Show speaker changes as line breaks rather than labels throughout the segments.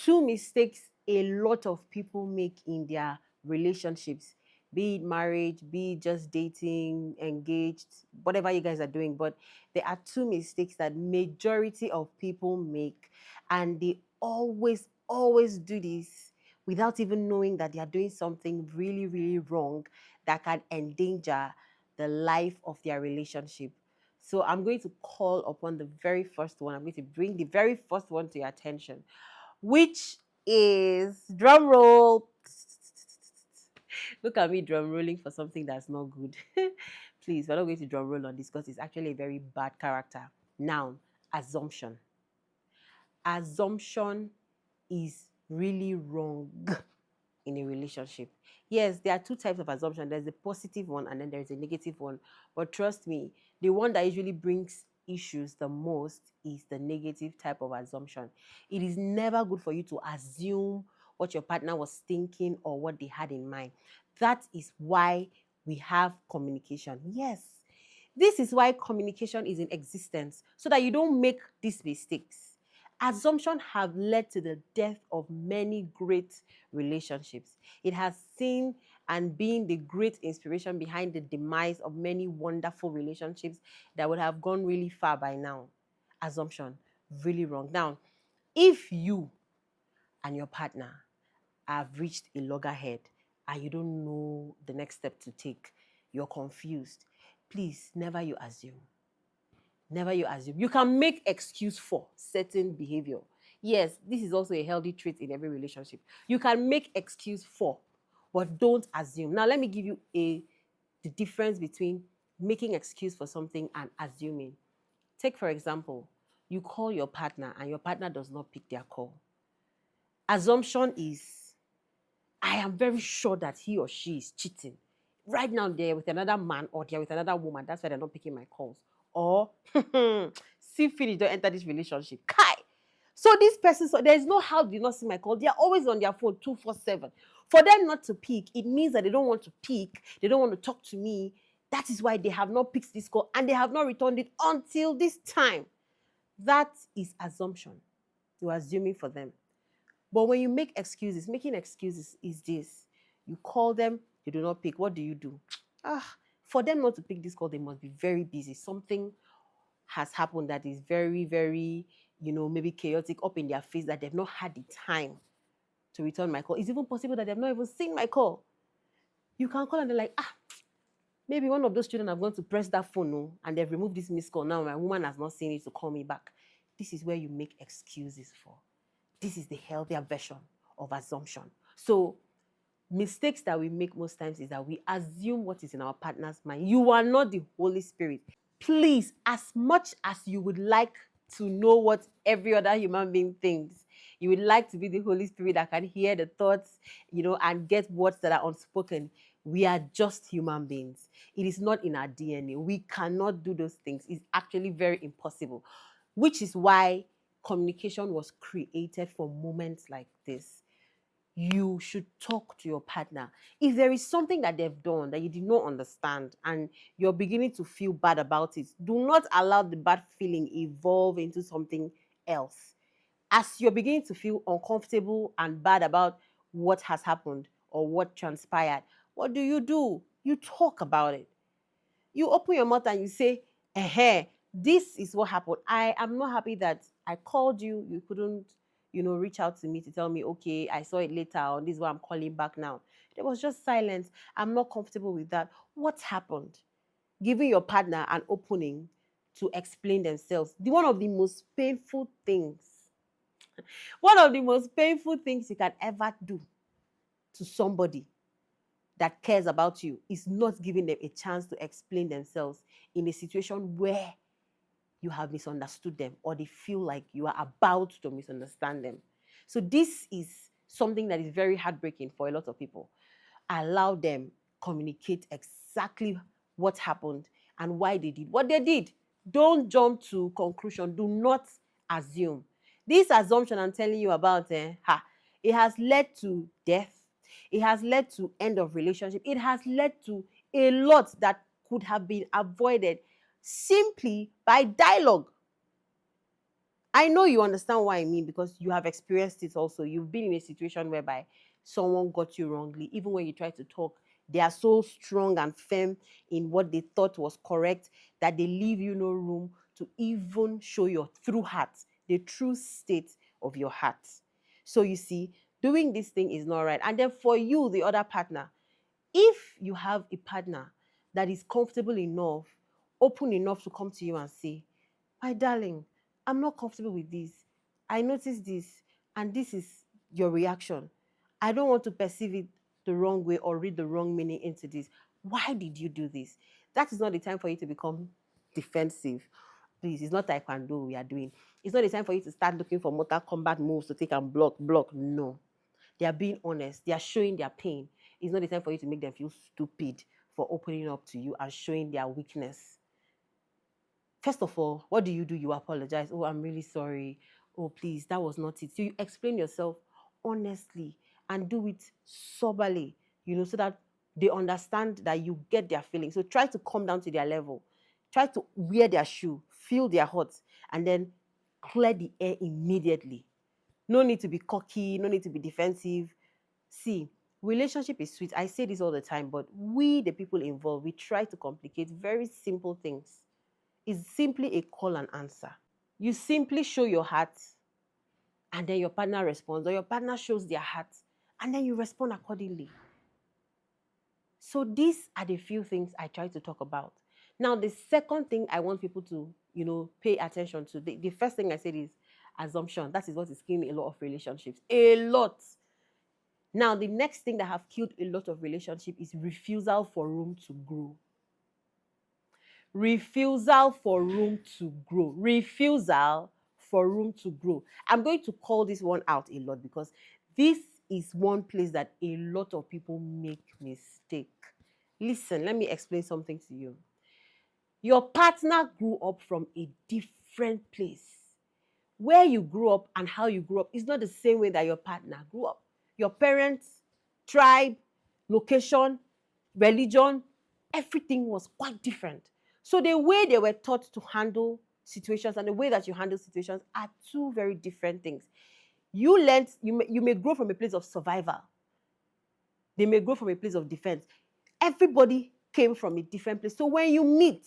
Two mistakes a lot of people make in their relationships, be it marriage, be it just dating, engaged, whatever you guys are doing. But there are two mistakes that majority of people make, and they always do this without even knowing that they are doing something really, really wrong that can endanger the life of their relationship. So I'm going to call upon the very first one. I'm going to bring the very first one to your attention, which is drum roll. Look at me drum rolling for something that's not good. Please, we're not going to drum roll on this because it's actually a very bad character. Noun, assumption. Assumption is really wrong in a relationship. Yes, there are two types of assumption. There's a positive one and then there's a negative one. But trust me, the one that usually brings issues the most is the negative type of assumption. It is never good for you to assume what your partner was thinking or what they had in mind. That is why we have communication. Yes, this is why communication is in existence, so that you don't make these mistakes. Assumption have led to the death of many great relationships. It has seen and been the great inspiration behind the demise of many wonderful relationships that would have gone really far by now. Assumption, really wrong. Now, if you and your partner have reached a loggerhead and you don't know the next step to take, you're confused, please never you assume. Never you assume. You can make excuse for certain behavior. Yes, this is also a healthy trait in every relationship. You can make excuse for, but don't assume. Now, let me give you the difference between making excuse for something and assuming. Take, for example, you call your partner and your partner does not pick their call. Assumption is, I am very sure that he or she is cheating. Right now, they're with another man or they're with another woman. That's why they're not picking my calls. Or, see, finish, don't enter this relationship. Kai! So this person, so there's no how they not see my call. They're always on their phone 247. For them not to pick, it means that they don't want to pick. They don't want to talk to me. That is why they have not picked this call and they have not returned it until this time. That is assumption. You're assuming for them. But when you make excuses, making excuses is this. You call them, they do not pick. What do you do? For them not to pick this call, they must be very busy. Something has happened that is very, very, maybe chaotic up in their face that they've not had the time to return my call. It's even possible that they've not even seen my call. You can call and they're like, maybe one of those children have gone to press that phone, no, and they've removed this missed call. Now my woman has not seen it to call me back. This is where you make excuses for. This is the healthier version of assumption. So mistakes that we make most times is that we assume what is in our partner's mind. You are not the Holy Spirit. Please, as much as you would like to know what every other human being thinks, you would like to be the Holy Spirit that can hear the thoughts, and get words that are unspoken. We are just human beings. It is not in our DNA. We cannot do those things. It's actually very impossible, which is why communication was created for moments like this. You should talk to your partner. If there is something that they've done that you did not understand and you're beginning to feel bad about it, do not allow the bad feeling evolve into something else. As you're beginning to feel uncomfortable and bad about what has happened or what transpired, what do? You talk about it. You open your mouth and you say, this is what happened. I am not happy that I called you. You couldn't, reach out to me to tell me, okay, I saw it later, or this is why I'm calling back now. There was just silence. I'm not comfortable with that. What happened? Giving your partner an opening to explain themselves. One of the most painful things, you can ever do to somebody that cares about you is not giving them a chance to explain themselves in a situation where you have misunderstood them or they feel like you are about to misunderstand them. So this is something that is very heartbreaking for a lot of people. Allow them communicate exactly what happened and why they did what they did. Don't jump to conclusion. Do not assume. This assumption I'm telling you about, it has led to death. It has led to end of relationship. It has led to a lot that could have been avoided simply by dialogue. I know you understand what I mean because you have experienced it also. You've been in a situation whereby someone got you wrongly. Even when you try to talk, they are so strong and firm in what they thought was correct that they leave you no room to even show your true heart, the true state of your heart. So you see, doing this thing is not right. And then for you, the other partner, if you have a partner that is comfortable enough, open enough to come to you and say, my darling, I'm not comfortable with this. I noticed this, and this is your reaction. I don't want to perceive it the wrong way or read the wrong meaning into this. Why did you do this? That is not the time for you to become defensive. Please, it's not taekwondo we are doing. It's not the time for you to start looking for mortal combat moves to take and block. No. They are being honest. They are showing their pain. It's not the time for you to make them feel stupid for opening up to you and showing their weakness. First of all, what do? You apologize. Oh, I'm really sorry. Oh, please, that was not it. So you explain yourself honestly and do it soberly, so that they understand that you get their feelings. So try to come down to their level. Try to wear their shoe, feel their heart, and then clear the air immediately. No need to be cocky, no need to be defensive. See, relationship is sweet. I say this all the time, but we, the people involved, we try to complicate very simple things. It's simply a call and answer. You simply show your heart, and then your partner responds, or your partner shows their heart, and then you respond accordingly. So these are the few things I try to talk about. Now, the second thing I want people to, pay attention to, the first thing I said is assumption. That is what is killing a lot of relationships. A lot. Now, the next thing that have killed a lot of relationships is refusal for room to grow. Refusal for room to grow. Refusal for room to grow. I'm going to call this one out a lot because this is one place that a lot of people make mistake. Listen, let me explain something to you. Your partner grew up from a different place. Where you grew up and how you grew up is not the same way that your partner grew up. Your parents, tribe, location, religion, everything was quite different. So the way they were taught to handle situations and the way that you handle situations are two very different things. You may grow from a place of survival. They may grow from a place of defense. Everybody came from a different place. So when you meet,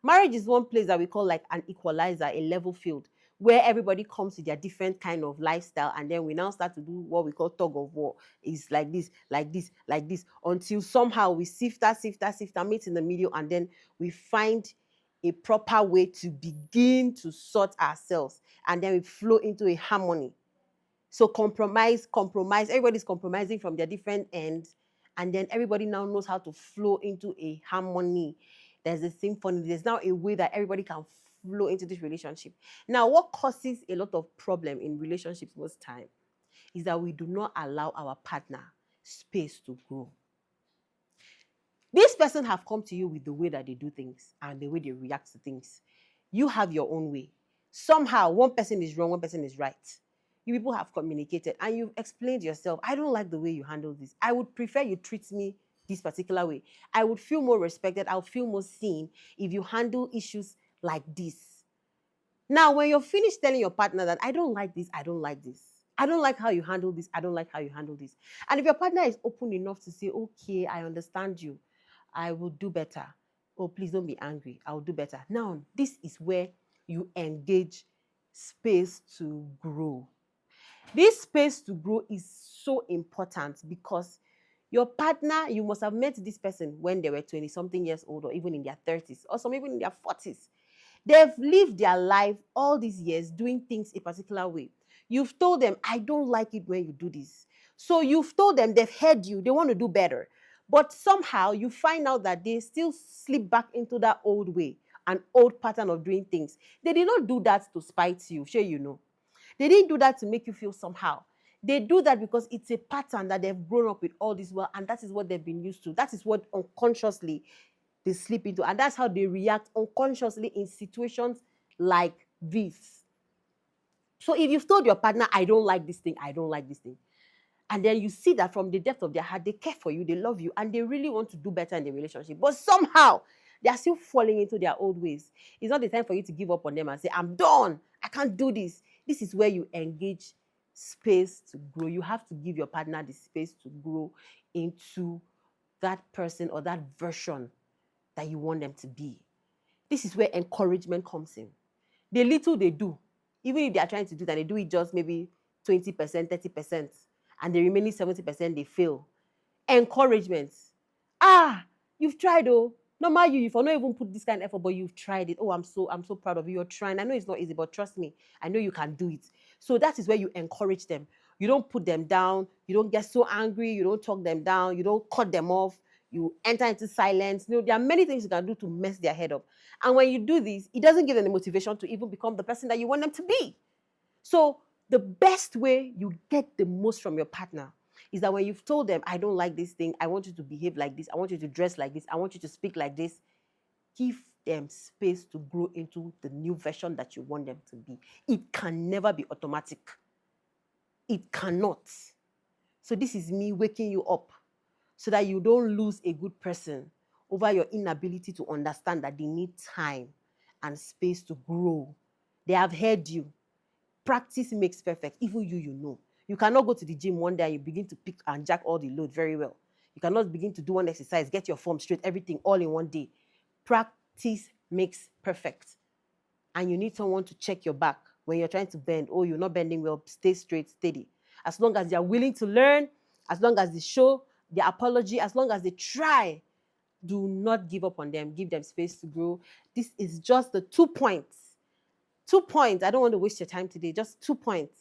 marriage is one place that we call like an equalizer, a level field, where everybody comes with their different kind of lifestyle, and then we now start to do what we call tug of war. It's like this, like this, like this, until somehow we sift, meet in the middle, and then we find a proper way to begin to sort ourselves, and then we flow into a harmony. So compromise. Everybody's compromising from their different ends, and then everybody now knows how to flow into a harmony. There's a symphony. There's now a way that everybody can flow into this relationship. Now, what causes a lot of problem in relationships most time is that we do not allow our partner space to grow. This person have come to you with the way that they do things and the way they react to things. You have your own way. Somehow, one person is wrong, one person is right. You people have communicated and you've explained yourself. I don't like the way you handle this. I would prefer you treat me this particular way. I would feel more respected. I would feel more seen if you handle issues like this. Now, when you're finished telling your partner that I don't like this, I don't like this, I don't like how you handle this, I don't like how you handle this. And if your partner is open enough to say, okay, I understand you, I will do better. Oh, please don't be angry. I will do better. Now, this is where you engage space to grow. This space to grow is so important because your partner, you must have met this person when they were 20 something years old or even in their 30s or some even in their 40s. They've lived their life all these years doing things a particular way. You've told them, I don't like it when you do this. So you've told them, they've heard you, they want to do better. But somehow you find out that they still slip back into that old way, an old pattern of doing things. They did not do that to spite you, sure you know. They didn't do that to make you feel somehow. They do that because it's a pattern that they've grown up with all this while, and that is what they've been used to. That is what unconsciously they slip into, and that's how they react unconsciously in situations like this. So if you've told your partner, I don't like this thing, I don't like this thing, and then you see that from the depth of their heart, they care for you, they love you, and they really want to do better in the relationship, but somehow They are still falling into their old ways. It's not the time for you to give up on them and say, I'm done. I can't do this. This is where you engage space to grow. You have to give your partner the space to grow into that person or that version that you want them to be. This is where encouragement comes in. The little they do, even if they are trying to do that, they do it just maybe 20%, 30%, and the remaining 70% they fail. Encouragement. Ah, you've tried, oh. Normal you've not even put this kind of effort, but you've tried it. Oh, I'm so proud of you. You're trying. I know it's not easy, but trust me, I know you can do it. So that is where you encourage them. You don't put them down, you don't get so angry, you don't talk them down, you don't cut them off, you enter into silence. There are many things you can do to mess their head up. And when you do this, it doesn't give them the motivation to even become the person that you want them to be. So the best way you get the most from your partner is that when you've told them, I don't like this thing, I want you to behave like this, I want you to dress like this, I want you to speak like this, give them space to grow into the new version that you want them to be. It can never be automatic. It cannot. So this is me waking you up so that you don't lose a good person over your inability to understand that they need time and space to grow. They have heard you. Practice makes perfect. Even you know. You cannot go to the gym one day and you begin to pick and jack all the load very well. You cannot begin to do one exercise, get your form straight, everything all in one day. Practice makes perfect. And you need someone to check your back when you're trying to bend. Oh, you're not bending well, stay straight, steady. As long as they're willing to learn, as long as they show their apology, as long as they try, do not give up on them. Give them space to grow. This is just the 2 points. 2 points. I don't want to waste your time today. Just 2 points.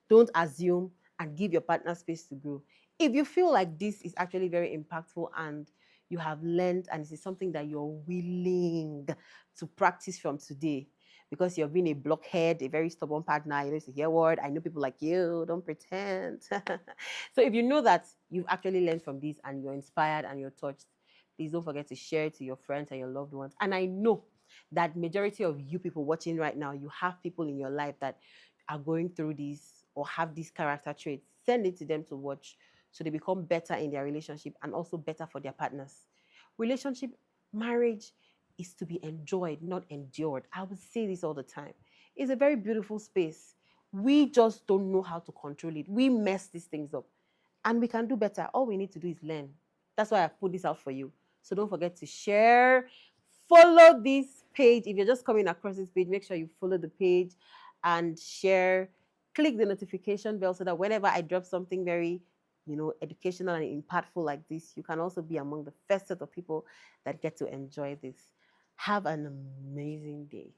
Don't assume and give your partner space to grow. If you feel like this is actually very impactful and you have learned and this is something that you're willing to practice from today because you're being a blockhead, a very stubborn partner, it's a hear word. I know people like you, don't pretend. So if you know that you've actually learned from this and you're inspired and you're touched, please don't forget to share it to your friends and your loved ones. And I know that majority of you people watching right now, you have people in your life that are going through this or have these character traits. Send it to them to watch so they become better in their relationship and also better for their partners. Relationship, marriage is to be enjoyed, not endured. I would say this all the time. It's a very beautiful space. We just don't know how to control it. We mess these things up and we can do better. All we need to do is learn. That's why I put this out for you. So don't forget to share, follow this page. If you're just coming across this page, make sure you follow the page and share. Click the notification bell so that whenever I drop something very, educational and impactful like this, you can also be among the first set of people that get to enjoy this. Have an amazing day.